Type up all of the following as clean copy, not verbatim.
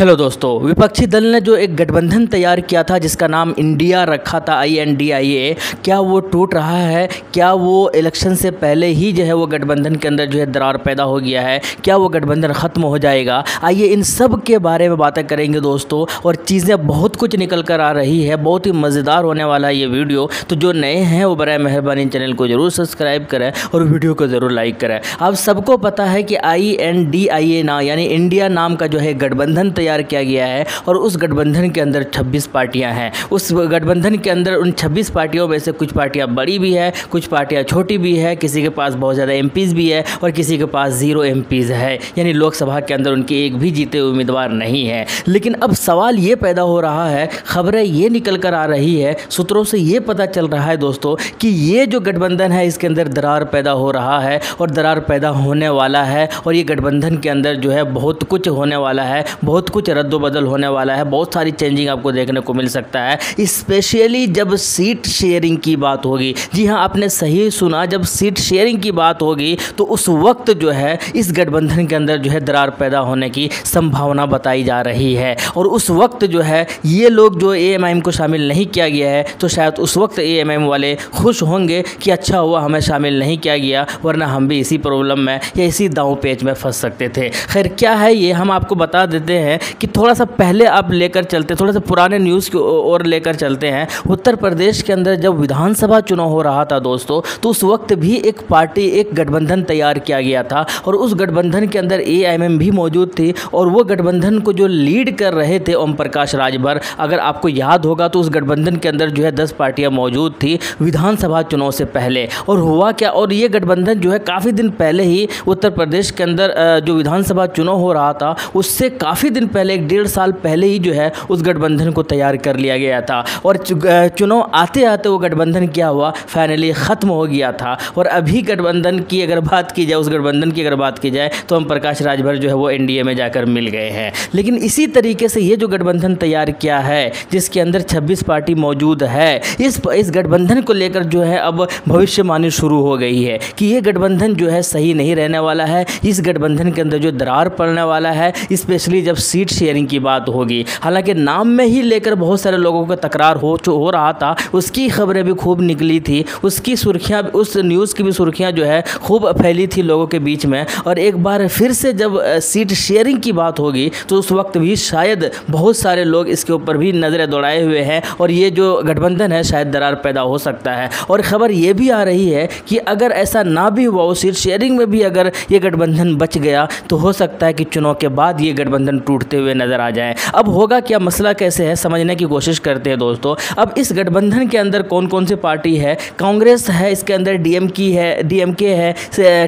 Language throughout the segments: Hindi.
हेलो दोस्तों, विपक्षी दल ने जो एक गठबंधन तैयार किया था जिसका नाम इंडिया रखा था, INDIA, क्या वो टूट रहा है? क्या वो इलेक्शन से पहले ही जो है वो गठबंधन के अंदर जो है दरार पैदा हो गया है? क्या वो गठबंधन ख़त्म हो जाएगा? आइए इन सब के बारे में बातें करेंगे दोस्तों, और चीज़ें बहुत कुछ निकल कर आ रही है। बहुत ही मज़ेदार होने वाला है ये वीडियो। तो जो नए हैं वो बराए मेहरबानी चैनल को ज़रूर सब्सक्राइब करें और वीडियो को ज़रूर लाइक करें। आप सबको पता है कि INDIA ना यानी इंडिया नाम का जो है गठबंधन तैयार किया गया है, और उस गठबंधन के अंदर 26 पार्टियां हैं। उस गठबंधन के अंदर उन 26 पार्टियों में से कुछ पार्टियां बड़ी भी है, कुछ पार्टियां छोटी भी है, किसी के पास बहुत ज़्यादा MPs भी है और किसी के पास 0 MPs है, यानी लोकसभा के अंदर उनके एक भी जीते हुए उम्मीदवार नहीं है। लेकिन अब सवाल ये पैदा हो रहा है, खबरें ये निकल कर आ रही है, सूत्रों से ये पता चल रहा है दोस्तों कि ये जो गठबंधन है इसके अंदर दरार पैदा हो रहा है और दरार पैदा होने वाला है, और ये गठबंधन के अंदर जो है बहुत कुछ होने वाला है, बहुत कुछ रद्दोबदल होने वाला है, बहुत सारी चेंजिंग आपको देखने को मिल सकता है, स्पेशली जब सीट शेयरिंग की बात होगी। जी हाँ, आपने सही सुना, जब सीट शेयरिंग की बात होगी तो उस वक्त जो है इस गठबंधन के अंदर जो है दरार पैदा होने की संभावना बताई जा रही है। और उस वक्त जो है ये लोग जो AMIM को शामिल नहीं किया गया है, तो शायद उस वक्त AMIM वाले खुश होंगे कि अच्छा हुआ हमें शामिल नहीं किया गया, वरना हम भी इसी प्रॉब्लम में या इसी दांव पेच में फंस सकते थे। खैर, क्या है ये हम आपको बता देते हैं कि थोड़ा सा पहले आप लेकर चलते, थोड़ा सा पुराने न्यूज़ की ओर लेकर चलते हैं। उत्तर प्रदेश के अंदर जब विधानसभा चुनाव हो रहा था दोस्तों, तो उस वक्त भी एक पार्टी, एक गठबंधन तैयार किया गया था, और उस गठबंधन के अंदर AIM भी मौजूद थी, और वो गठबंधन को जो लीड कर रहे थे ओम प्रकाश राजभर। अगर आपको याद होगा तो उस गठबंधन के अंदर जो है 10 पार्टियां मौजूद थी विधानसभा चुनाव से पहले। और हुआ क्या, और ये गठबंधन जो है काफ़ी दिन पहले ही उत्तर प्रदेश के अंदर जो विधानसभा चुनाव हो रहा था उससे काफ़ी दिन पहले, 1.5 साल पहले ही जो है उस गठबंधन को तैयार कर लिया गया था। और चुनाव आते आते वो गठबंधन क्या हुआ, फाइनली ख़त्म हो गया था। और अभी गठबंधन की अगर बात की जाए, उस गठबंधन की अगर बात की जाए, तो हम प्रकाश राजभर जो है वो NDA में जाकर मिल गए हैं। लेकिन इसी तरीके से ये जो गठबंधन तैयार किया है जिसके अंदर 26 पार्टी मौजूद है, इस गठबंधन को लेकर जो है अब भविष्यवाणी शुरू हो गई है कि ये गठबंधन जो है सही नहीं रहने वाला है। इस गठबंधन के अंदर जो दरार पड़ने वाला है, स्पेशली जब सीट शेयरिंग की बात होगी। हालांकि नाम में ही लेकर बहुत सारे लोगों का तकरार हो रहा था, उसकी खबरें भी खूब निकली थी, उसकी सुर्खियां, उस न्यूज़ की भी सुर्खियां जो है खूब फैली थी लोगों के बीच में। और एक बार फिर से जब सीट शेयरिंग की बात होगी तो उस वक्त भी शायद बहुत सारे लोग इसके ऊपर भी नज़रें दौड़ाए हुए हैं, और ये जो गठबंधन है शायद दरार पैदा हो सकता है। और ख़बर ये भी आ रही है कि अगर ऐसा ना भी हुआ, उस सीट शेयरिंग में भी अगर ये गठबंधन बच गया, तो हो सकता है कि चुनाव के बाद ये गठबंधन टूटते हुए नजर आ जाए। अब होगा क्या, मसला कैसे है, समझने की कोशिश करते हैं दोस्तों। अब इस गठबंधन के अंदर कौन कौन सी पार्टी है? कांग्रेस है, इसके अंदर DMK है,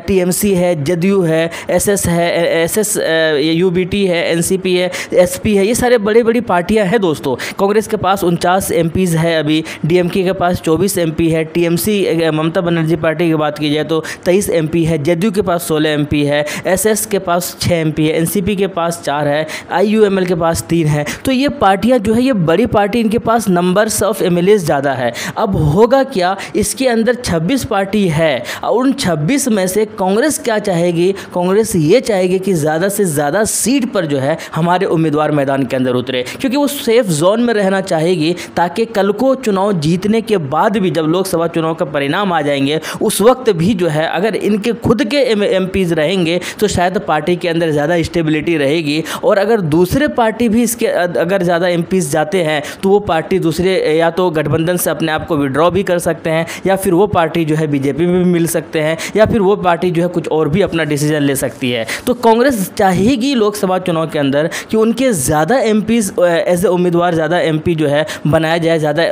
TMC है, जदयू है, SS है, UBT है, NCP है, SP है। ये सारे बड़ी पार्टियां हैं दोस्तों। कांग्रेस के पास 49 MPs है अभी, DMK के पास 24 MP है, TMC ममता बनर्जी पार्टी की बात की जाए तो 23 MP है, जदयू के पास 16 MP है, SS के पास 6 MP है, NCP के पास 4 है, IUML के पास 3 है। तो ये पार्टियां जो है, ये बड़ी पार्टी, इनके पास नंबर्स ऑफ MLAs ज़्यादा है। अब होगा क्या, इसके अंदर 26 पार्टी है, और उन 26 में से कांग्रेस क्या चाहेगी? कांग्रेस ये चाहेगी कि ज़्यादा से ज़्यादा सीट पर जो है हमारे उम्मीदवार मैदान के अंदर उतरे, क्योंकि वो सेफ जोन में रहना चाहेगी, ताकि कल को चुनाव जीतने के बाद भी जब लोकसभा चुनाव का परिणाम आ जाएंगे उस वक्त भी जो है अगर इनके खुद के MPs रहेंगे तो शायद पार्टी के अंदर ज़्यादा स्टेबिलिटी रहेगी। और अगर दूसरे पार्टी भी इसके अगर ज़्यादा MPs जाते हैं तो वो पार्टी दूसरे या तो गठबंधन से अपने आप को विड्रॉ भी कर सकते हैं, या फिर वो पार्टी जो है BJP में भी मिल सकते हैं, या फिर वो पार्टी जो है कुछ और भी अपना डिसीजन ले सकती है। तो कांग्रेस चाहेगी लोकसभा चुनाव के अंदर कि उनके ज़्यादा MPs एज ए उम्मीदवार, ज़्यादा MP जो है बनाया जाए, ज़्यादा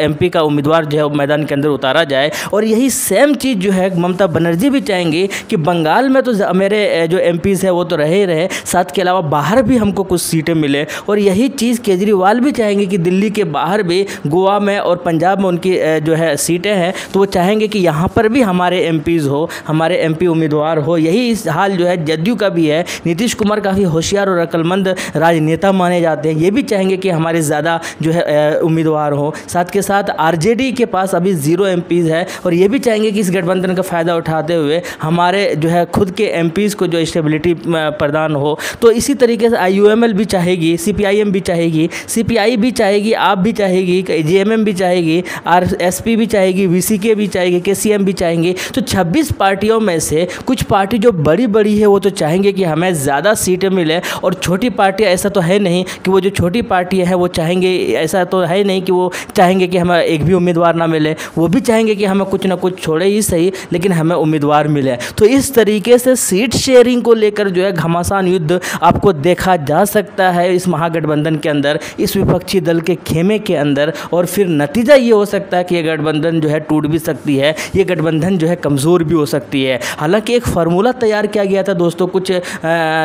MP का उम्मीदवार जो है मैदान के अंदर उतारा जाए। और यही सेम चीज़ जो है ममता बनर्जी भी चाहेंगी कि बंगाल में तो मेरे जो MPs है वो तो रहे ही रहे, साथ के अलावा बाहर भी हमको कुछ सीटें मिले। और यही चीज़ केजरीवाल भी चाहेंगे कि दिल्ली के बाहर भी, गोवा में और पंजाब में उनकी जो है सीटें हैं, तो वो चाहेंगे कि यहाँ पर भी हमारे MPs हो, हमारे MP उम्मीदवार हो। यही इस हाल जो है जदयू का भी है। नीतीश कुमार काफ़ी होशियार और अक्लमंद राजनेता माने जाते हैं, ये भी चाहेंगे कि हमारे ज़्यादा जो है उम्मीदवार हो। साथ के साथ RJD के पास अभी 0 MPs है, और ये भी चाहेंगे कि इस गठबंधन का फ़ायदा उठाते हुए हमारे जो है खुद के MPs को जो स्टेबिलिटी प्रदान हो। तो इसी तरीके से QML भी चाहेगी, CPIM भी चाहेगी, CPI भी चाहेगी, आप भी चाहेगी, JMM भी चाहेगी, RSP भी चाहेगी, VCK भी चाहेगी, KCM भी चाहेंगे। तो 26 पार्टियों में से कुछ पार्टी जो बड़ी बड़ी है वो तो चाहेंगे कि हमें ज़्यादा सीटें मिले, और छोटी पार्टियाँ ऐसा तो है नहीं कि वो जो छोटी पार्टियाँ हैं वो चाहेंगे, ऐसा तो है नहीं कि वो चाहेंगे कि हमें एक भी उम्मीदवार ना मिले। वो भी चाहेंगे कि हमें कुछ ना कुछ छोड़े ही सही लेकिन हमें उम्मीदवार मिले। तो इस तरीके से सीट शेयरिंग को लेकर जो है घमासान युद्ध आपको देखा जा सकता है इस महागठबंधन के अंदर, इस विपक्षी दल के खेमे के अंदर। और फिर नतीजा ये हो सकता है कि ये गठबंधन जो है टूट भी सकती है, ये गठबंधन जो है कमज़ोर भी हो सकती है। हालांकि एक फार्मूला तैयार किया गया था दोस्तों कुछ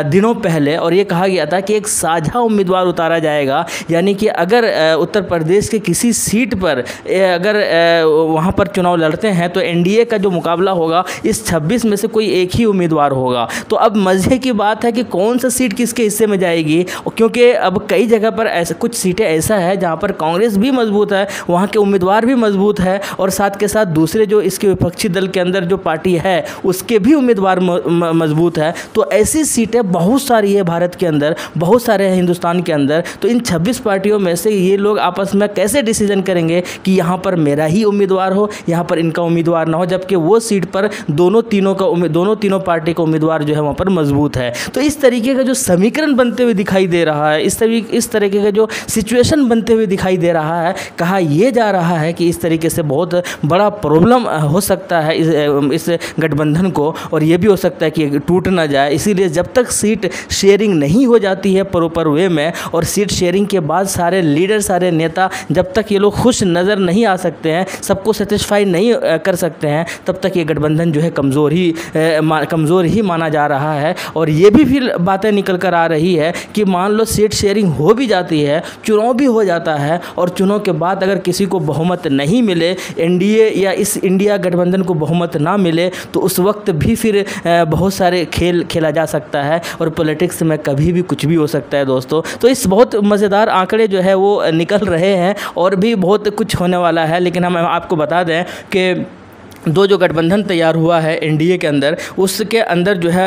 दिनों पहले, और ये कहा गया था कि एक साझा उम्मीदवार उतारा जाएगा, यानी कि अगर उत्तर प्रदेश के किसी सीट पर अगर वहाँ पर चुनाव लड़ते हैं तो एनडीए का जो मुकाबला होगा इस 26 में से कोई एक ही उम्मीदवार होगा। तो अब मज़े की बात है कि कौन सा सीट किसके हिस्से में जाएगी, क्योंकि अब कई जगह पर ऐसे कुछ सीटें ऐसा है जहाँ पर कांग्रेस भी मजबूत है, वहाँ के उम्मीदवार भी मजबूत है, और साथ के साथ दूसरे जो इसके विपक्षी दल के अंदर जो पार्टी है उसके भी उम्मीदवार मजबूत है। तो ऐसी सीटें बहुत सारी है भारत के अंदर, बहुत सारे हैं हिंदुस्तान के अंदर। तो इन 26 पार्टियों में से ये लोग आपस में कैसे डिसीजन करेंगे कि यहाँ पर मेरा ही उम्मीदवार हो, यहाँ पर इनका उम्मीदवार ना हो, जबकि वो सीट पर दोनों तीनों पार्टी का उम्मीदवार जो है वहाँ पर मजबूत है। तो इस तरीके का जो समीकरण बनते हुए दिखाई दे रहा है, इस तरीके का जो सिचुएशन बनते हुए दिखाई दे रहा है, कहा यह जा रहा है कि इस तरीके से बहुत बड़ा प्रॉब्लम हो सकता है इस गठबंधन को, और ये भी हो सकता है कि टूट ना जाए। इसीलिए जब तक सीट शेयरिंग नहीं हो जाती है प्रॉपर वे में, और सीट शेयरिंग के बाद सारे लीडर, सारे नेता, जब तक ये लोग खुश नज़र नहीं आ सकते हैं, सबको सेटिस्फाई नहीं कर सकते हैं, तब तक ये गठबंधन जो है कमज़ोर ही माना जा रहा है। और ये भी फिर बातें निकल कर आ रही है कि मान लो सीट शेयरिंग हो भी जाती है, चुनाव भी हो जाता है, और चुनाव के बाद अगर किसी को बहुमत नहीं मिले, एनडीए या इस इंडिया गठबंधन को बहुमत ना मिले, तो उस वक्त भी फिर बहुत सारे खेल खेला जा सकता है, और पॉलिटिक्स में कभी भी कुछ भी हो सकता है दोस्तों। तो इस बहुत मज़ेदार आंकड़े जो है वो निकल रहे हैं, और भी बहुत कुछ होने वाला है। लेकिन हम आपको बता दें कि जो गठबंधन तैयार हुआ है एनडीए के अंदर, उसके अंदर जो है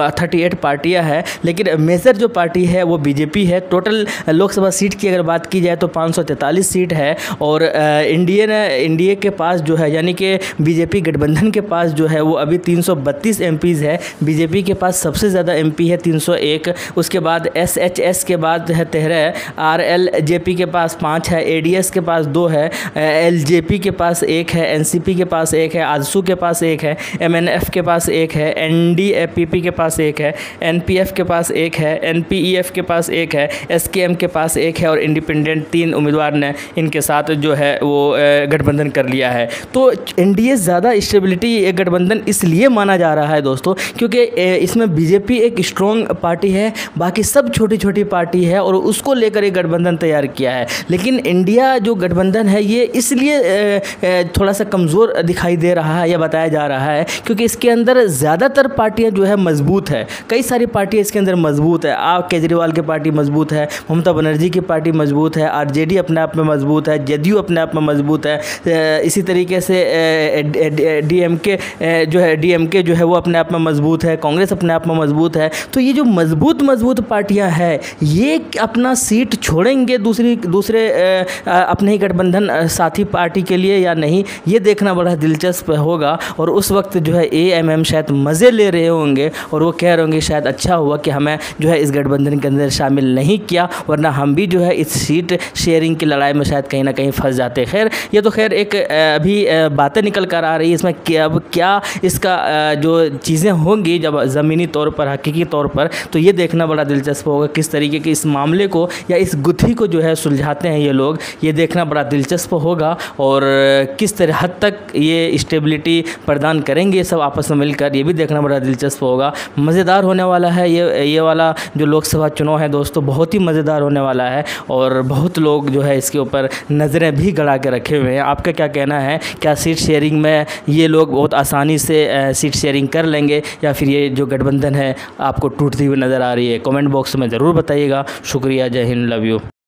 38 पार्टियां हैं, लेकिन मेजर जो पार्टी है वो बीजेपी है। टोटल लोकसभा सीट की अगर बात की जाए तो 543 सीट है, और एनडीए के पास जो है, यानी कि बीजेपी गठबंधन के पास जो है वो अभी 332 एमपीज़ है। बीजेपी के पास सबसे ज़्यादा एमपी है 301, उसके बाद एसएचएस के बाद है 13, आरएलजेपी के पास 5 है, एडीएस के पास 2 है, एलजेपी के पास 1 है, एनसीपी के पास 1 है, आजसू के पास 1 है, एमएनएफ के पास 1 है, एनडीएपीपी के पास 1 है, एनपीएफ के पास 1 है, एनपीईएफ के पास 1 है, एसकेएम के पास 1 है, और इंडिपेंडेंट 3 उम्मीदवार ने इनके साथ जो है वो गठबंधन कर लिया है। तो एनडीए ज़्यादा स्टेबिलिटी गठबंधन इसलिए माना जा रहा है दोस्तों, क्योंकि इसमें बीजेपी एक स्ट्रॉन्ग पार्टी है, बाकी सब छोटी छोटी पार्टी है, और उसको लेकर एक गठबंधन तैयार किया है। लेकिन इंडिया जो गठबंधन है ये इसलिए थोड़ा सा कमज़ोर दिखाई दे रहा है या बताया जा रहा है क्योंकि इसके अंदर ज़्यादातर पार्टियां जो है मजबूत है। कई सारी पार्टियां इसके अंदर मजबूत है। केजरीवाल की पार्टी मजबूत है, ममता बनर्जी की पार्टी मजबूत है, आरजेडी अपने आप में मजबूत है, जेडीयू अपने आप में मजबूत है, इसी तरीके से डीएमके जो है वो अपने आप में मजबूत है, कांग्रेस अपने आप में मजबूत है। तो ये जो मजबूत पार्टियां हैं ये अपना सीट छोड़ेंगे दूसरे अपने ही गठबंधन साथी पार्टी के लिए या नहीं, ये देखना बड़ा दिलचस्प होगा। और उस वक्त जो है एएमएम शायद मज़े ले रहे होंगे और वो कह रहे होंगे शायद अच्छा हुआ कि हमें जो है इस गठबंधन के अंदर शामिल नहीं किया, वरना हम भी जो है इस सीट शेयरिंग की लड़ाई में शायद कहीं ना कहीं फंस जाते। खैर ये तो खैर एक अभी बातें निकल कर आ रही है, इसमें क्या इसका जो चीज़ें होंगी जब ज़मीनी तौर पर, हकीकी तौर पर, तो ये देखना बड़ा दिलचस्प होगा किस तरीके के इस मामले को या इस गुत्थी को जो है सुलझाते हैं ये लोग, ये देखना बड़ा दिलचस्प होगा। और किस तरह हद तक ये स्टेबिलिटी प्रदान करेंगे सब आपस में मिलकर, ये भी देखना बड़ा दिलचस्प होगा। मज़ेदार होने वाला है ये वाला जो लोकसभा चुनाव है दोस्तों, बहुत ही मज़ेदार होने वाला है और बहुत लोग जो है इसके ऊपर नज़रें भी गड़ा के रखे हुए हैं। आपका क्या कहना है, क्या सीट शेयरिंग में ये लोग बहुत आसानी से सीट शेयरिंग कर लेंगे या फिर ये जो गठबंधन है आपको टूटती हुई नज़र आ रही है? कमेंट बॉक्स में ज़रूर बताइएगा। शुक्रिया, जय हिंद, लव यू।